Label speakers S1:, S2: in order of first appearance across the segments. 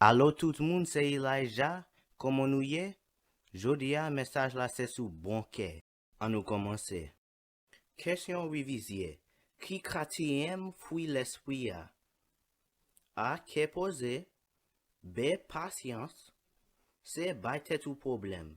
S1: Allô tout le monde, c'est Elijah. Comment nous y est? Jodia, message là c'est sous bon quai. On nous commencer. Question révisée. Qui chrétien fuit l'esprit a? A. Qu'est posé? B. Patience. C. Bâtir tout problème.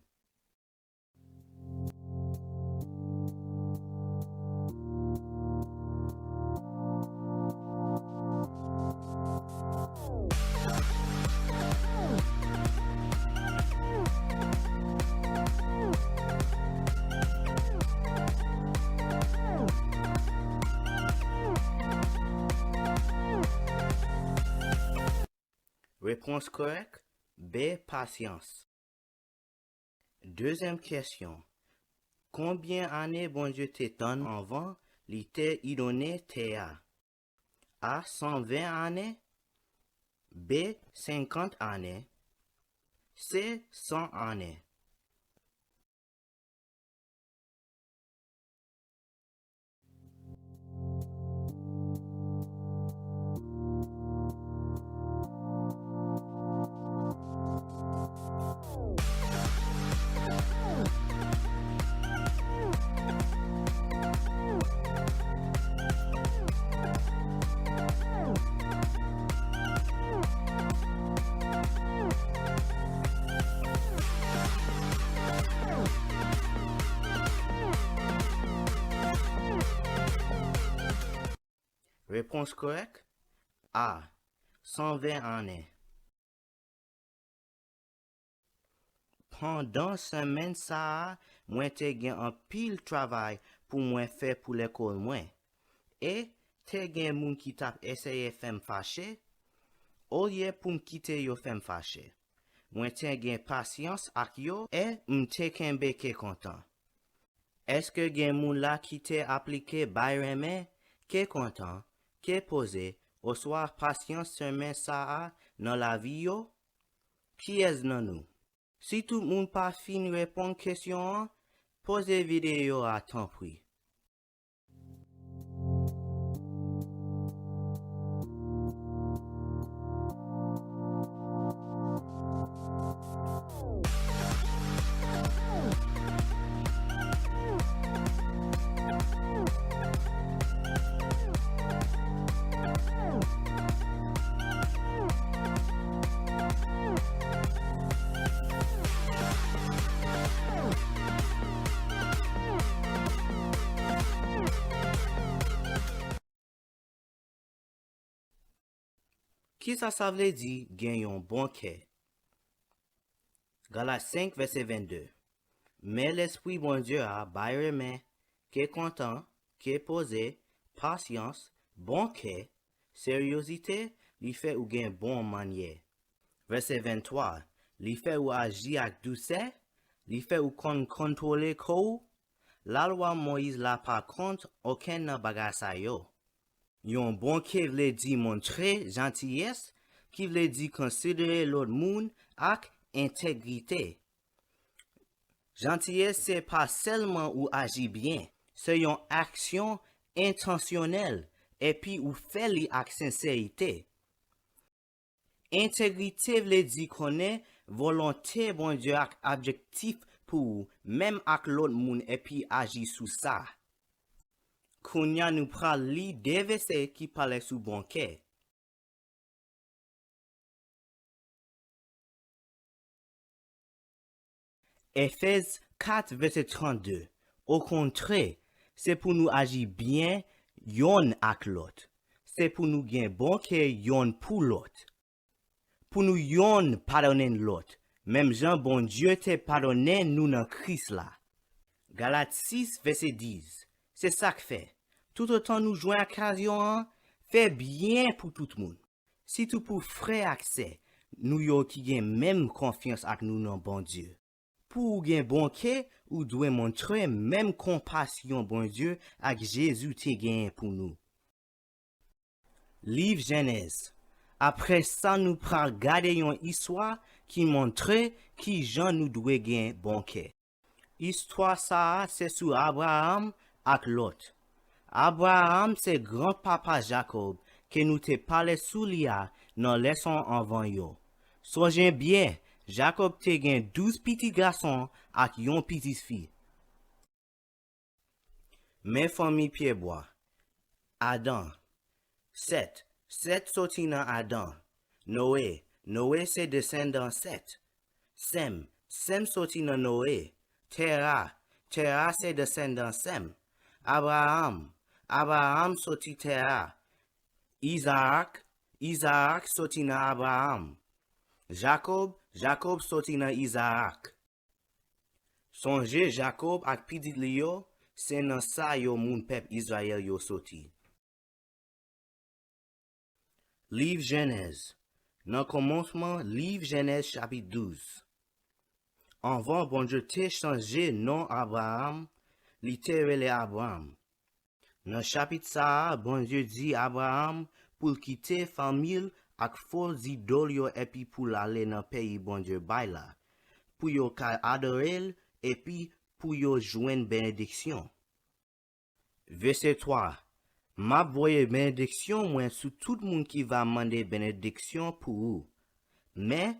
S1: Réponse correcte? B. Patience. Deuxième question. Combien d'années bon Dieu t'étonne avant l'été idonné théa? A. 120 années. B. 50 années. C. 100 années. Réponse correcte? A. 120 années. Pendant semaine ça, moi te gen un pile travail pour moi faire pour l'école moi. Et te gen moun qui tap essayer faire me fâcher, au lieu pour me quitter yo faire me fâcher. Moi te gen patience ak yo et m'te kembe ke content. Est-ce que gen moun la qui te appliqué bayreme, ke content, ke posé, au soir patience semaine ça dans la vie yo? Qui est nan nous? Si tout le monde pas fin répondre question, posez vidéo à temps pris. Qui ça veut dire gagne un bon cœur? Galates 5, verset 22. Mais l'Esprit bon Dieu a bayreme, qui est content, qui est posé, patience, bon cœur, sérieuxité, lui fait ou gagne bon manière. Verset 23. Lui fait ou agir avec douceur, lui fait ou contrôler quoi? La loi Moïse la par contre aucun bagage sa yo. Yon bon qui vle di montrer gentillesse, qui vle di considérer l'autre monde avec intégrité. Gentillesse c'est pas seulement ou agir bien, c'est une action intentionnelle et puis ou fait li avec sincérité. Intégrité vle di connaît volonté bon Dieu avec objectif pour même avec l'autre monde et puis agir sous ça. Kounya nous pral li DVC qui parle sous bon cœur. Éphèse 4, verset 32. Au contraire, c'est pour nous agir bien yon ak l'autre. C'est pour nous gen bon cœur yon pour l'autre. Pour nous yon pardonner l'autre. Même Jean bon Dieu te pardonné nous dans Christ là. Galates 6, verset 10. C'est ça que fait. Tout autant nous jouons occasion, fait bien pour tout le monde. Si tout pour frère accès, nous yo qui gen même confiance avec nous dans bon Dieu. Pour gen bon cœur, ou doit montrer même compassion bon Dieu avec Jésus te gen pour nous. Livre Genèse. Après ça nous pral garder une histoire qui montre qui Jean nous doit gen bon cœur. Histoire ça c'est sur Abraham ak Lot. Abraham c'est grand-papa Jacob que nous te parlé sous lia dans leçon avant yo. Songez bien, Jacob te gen 12 petits garçons ak yon petite fille. Men famille Pierre-Bois. Adam. Seth. Seth sorti nan Adam. Noé. Noé se descendant Seth. Sem. Sem sorti nan Noé. Terah. Terah se descendant Sem. Abraham. Abraham sorti Terah. Isaac. Isaac sorti nan Abraham. Jacob. Jacob sorti nan Isaac. Sonje Jacob ak pitit li yo, se nan sa yo moun pep Israël yo sorti. Livre Genèse. Nan commencement, livre Genèse chapitre 12. Avant bon Dieu te changé nom Abraham, li te rele Abraham. Nan chapitre sa, bon Dieu dit Abraham pour quitter famille ak faux idol yo epi pour l'aller nan pays bon Dieu bay la, pour yo ka adorel epi pour yo joindre bénédiction. Verset 3. M'a voye bénédiction moins sous tout le monde qui va demander bénédiction pour vous. Mais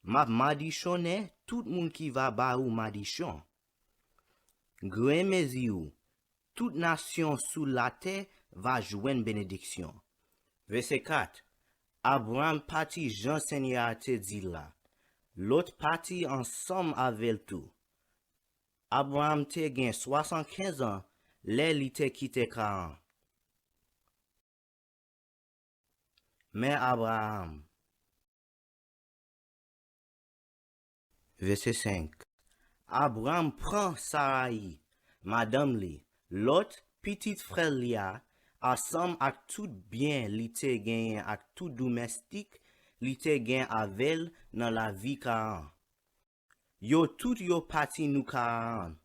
S1: m'a malditionné tout le monde qui va ba ou maldition. Grémezi ou, toute nation sous la terre va joindre bénédiction. Verset 4. Abraham parti Jean Seigneur te dit là. L'autre parti ensemble avec tout. Abraham te gen 75 ans, lè li te quitté Canaan. Mais Abraham. Verset 5. Abraham prend Sarai, madame li, l'autre petite frère li a, ensemble ak tout bien li te gen ak tout domestique li te gen avel nan la vie Canaan. Yo tout yo parti nou Canaan.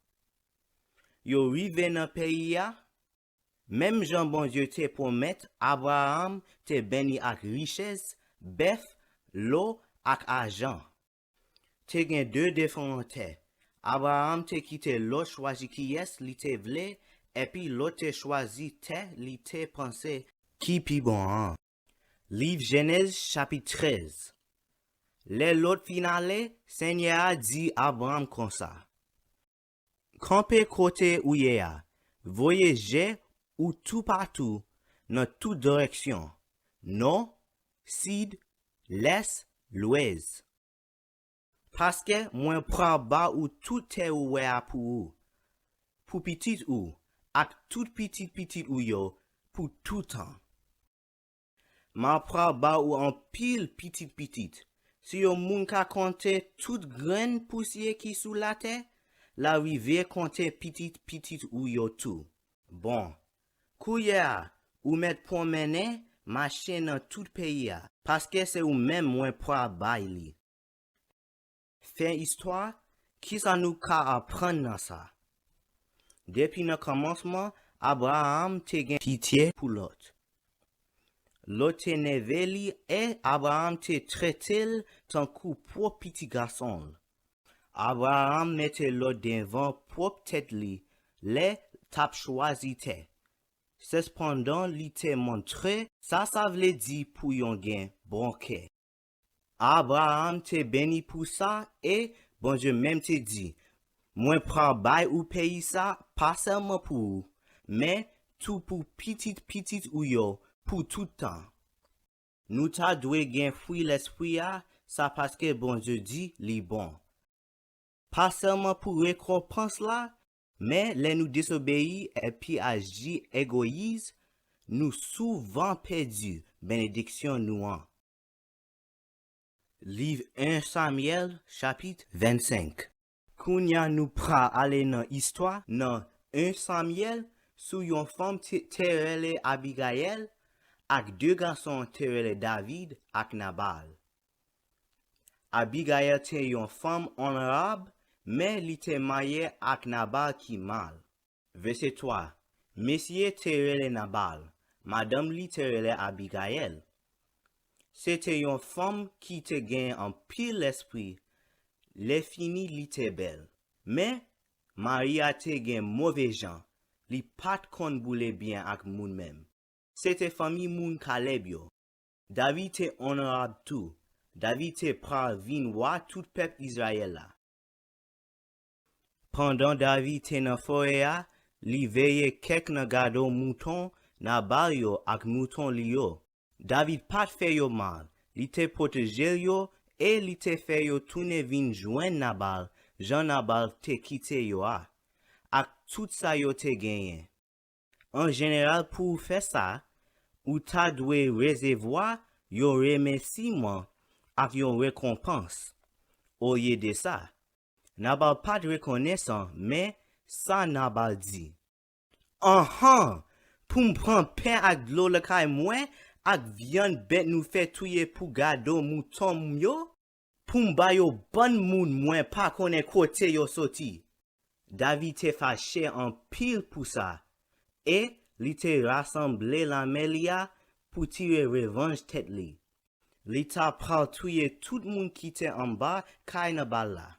S1: Yo rive nan pays ya, même Jean bon Dieu te promet, Abraham te béni ak richesse, bœuf, l'eau ak argent. Te gen deux différents terres. Abraham te quitté l'autre choisi qui est li te vle, et puis l'autre te choisi te li te pensé qui pi bon an. Livre Genèse chapitre 13. Le l'autre finale, Seigneur a dit Abraham comme ça. Campez côté où y a, voyagez ou tout partout, dans toute direction, nord, sud, l'est, l'ouest. Parce que moi prends bas ou tout terre ou pour petit ou, ak tout petit ou yo, pour tout temps. Ma prends bas ou en pile petit. Si yo moun ka compter toute graine poussière qui sous la terre, la rivière compter petit ou yo tout. Bon, kouya ou met promener marcher dans tout pays parce que c'est ou même moins prends bas li. Fin histoire, qui ça nous ka apprendre dans ça? Depuis le commencement, Abraham te gen pitié pour l'autre. L'autre te neveli et Abraham te traité tant coup pour petit garçon. Abraham mette l'autre devant propre tête li, les tap choisi te. Cependant, li te montré, ça vle di pour yon gen bon cœur. Abraham te béni pour ça et bon Dieu même te dit, moi prends bay ou pays ça, pas seulement pour vous, mais tout pour petit ou yo, pour tout temps. Nous ta dwe gen fruit l'esprit ça parce que bon Dieu dit li bon. Pas seulement pour récompense là, mais les nous désobéir et puis agir égoïste, nous souvent perdu bénédiction nous en. Livre 1 Samuel, chapitre 25. Kounya nous pra aller dans histoire, dans 1 Samuel, sous yon femme terele Abigail, ak deux garçons terele David ak Nabal. Abigail te yon femme honorable, mais li te marié ak Nabal qui mal. Verset 3. Messieurs terele Nabal, madame li terele Abigail. C'était une femme qui te gagne en pile l'esprit, les fini li te belle. Mais, Maria te gagne mauvais gens, li pat kon boule bien ak moun même. C'était famille moun Caleb yo. David te honorable tout, David te pral vin roi tout peuple Israël la. Pendant David te nan forêt a, li veye kek nan gado mouton nan bar yo ak mouton li yo. David pat fe yo mal, li te protege yo e li te fe yo tourne vin jwen Nabal, Jean Nabal te kite yo a, ak tout sa yo te genyen. En général pour faire ça, ou ta dwe recevoir yon remerciement ak yon récompense. Au lieu de ça, Nabal pas de reconnaissant, mais ça Nabal dit. Pour m'prendre pain ak l'eau le kay mwen, ak viande bête nous fait touyer pour gado mouton yo, pour m'ba yo bon moun mwen pa konnen kote yo soti. David te fâché en pile pour ça. Et li te rassemble la melia pour tirer revanche tête li. Li ta pral touye tout moun qui te en bas kay Nabal la.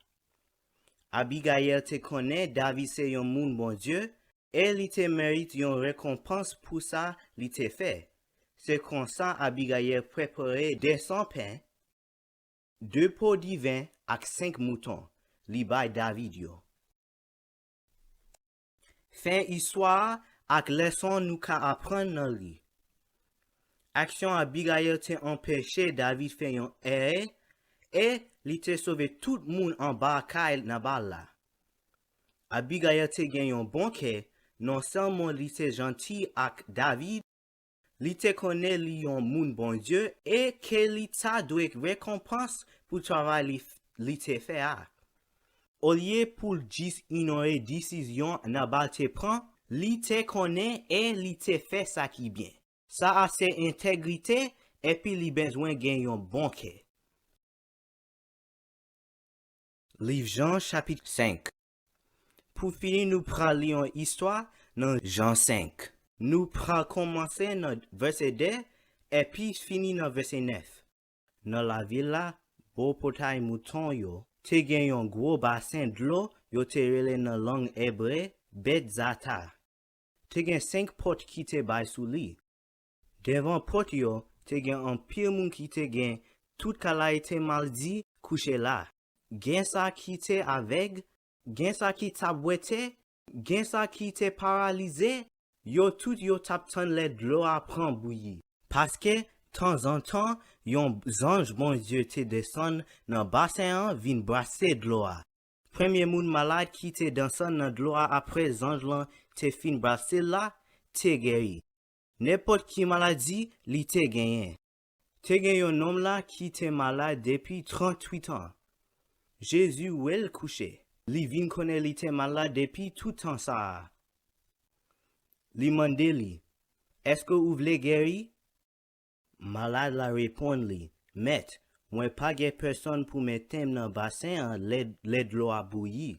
S1: Abigail te connaît David se yon moun bon Dieu, et li te mérite yon récompense pour ça li te fait. C'est comme ça Abigail préparé 200 pains, 2 pots de vin ak 5 moutons, li bay David yo. Fin histoire ak leçon nou ka apprendre nan li. Action Abigail te empêché David fait yon erreur et li te sauvé tout moun en bas kay Nabal la. Abigail te gen yon bon cœur, non seulement li te gentil ak David, li te connaît li yon moun bon Dieu et que li ta dwe récompense pour travail li te fait a. Au lieu pour jis ignorer décision Nabal te prend, li te connaît et li te fait ça qui bien. Ça a ses intégrité et puis li besoin gen yon bon cœur. Livre Jean chapitre 5. Pour finir, nous pral li yon histoire dans Jean 5. Nous pral commencer dans verset 2 et puis finir dans verset 9. Dans la ville là, beau portail mouton yo, te gen yon gros bassin de l'eau, yo te rele dans langue hébreu, Bet Zata. Te gen 5 portes qui te bay sou li. Devant porte yo, te gen un pile moun qui te gen tout kalaite maldi couché là. Gen sa qui te aveg, gen sa qui tabwete, gen sa qui te paralysé, yo tout yo tap tan le d'lo a pran bouilli. Parce que, temps en temps, yon ange bon Dieu te descend nan bassin an vin brasser d'lo a. Premier moun malade qui te descend nan d'lo a après ange lan te fin brasser la, te guéri. N'importe qui maladie, li te genyen. Te gen yon homme là qui te malade depuis 38 ans. Jésus ou el couché. Li vin connaît li te malade depuis tout temps ça. Li mande li, est-ce que ou vle guéri? Malade la répond li, met, mwen pa gen personne pour mettre nan bassin an led l'eau a bouilli.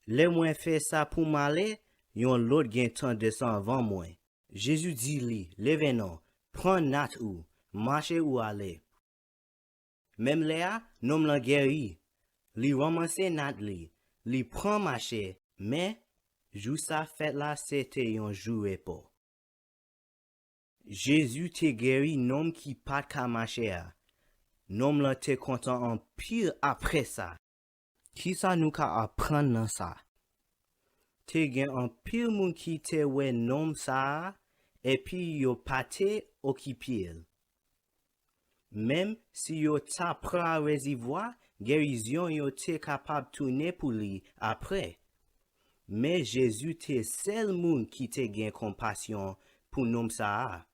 S1: Le mwen fait ça pour m'aller, yon l'autre gen temps descend avant moi. Jésus dit li, leve non, prends nat ou, marche ou aller. Même là, nom la guéri. Li ramasse nat li prend marche, mais, jou sa fête là, c'était yon jou repos. Jésus te guéri nom qui pas ka marche a. Nom la te content en pire après ça. Qui ça nous ka apprendre dans ça? Te gen en pile moun qui te we nom ça, et puis yo pate okipil. Même si yo ta pra recevoir, guérison yo te capable tourner pour li après. Mais Jésus te seul moun qui te gen compassion pour nom ça.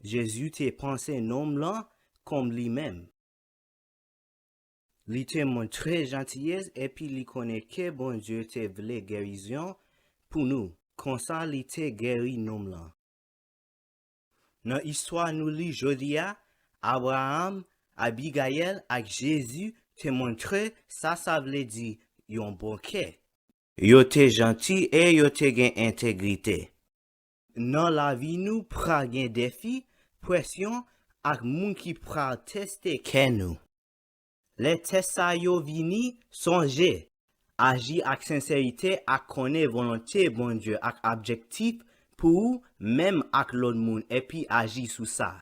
S1: Jésus te pensé nom là comme lui-même. Li te montre gentillesse et puis li connaît que bon Dieu te vle guérison pour nous. Comme ça li te guéri nom là. Dans histoire nous li jodia, Abraham, Abigail ak Jésus te montre ça vle di yon bon cœur. Yo te gentil et yo te gen intégrité. Dans la vie nous pral gen défi, pression ak moun ki pral tester ken nou. Les tests sa yo vini, songe, agi ak sincérité ak connaît volonté bon Dieu ak objectif pour même ak l'autre moun et puis agi sous ça.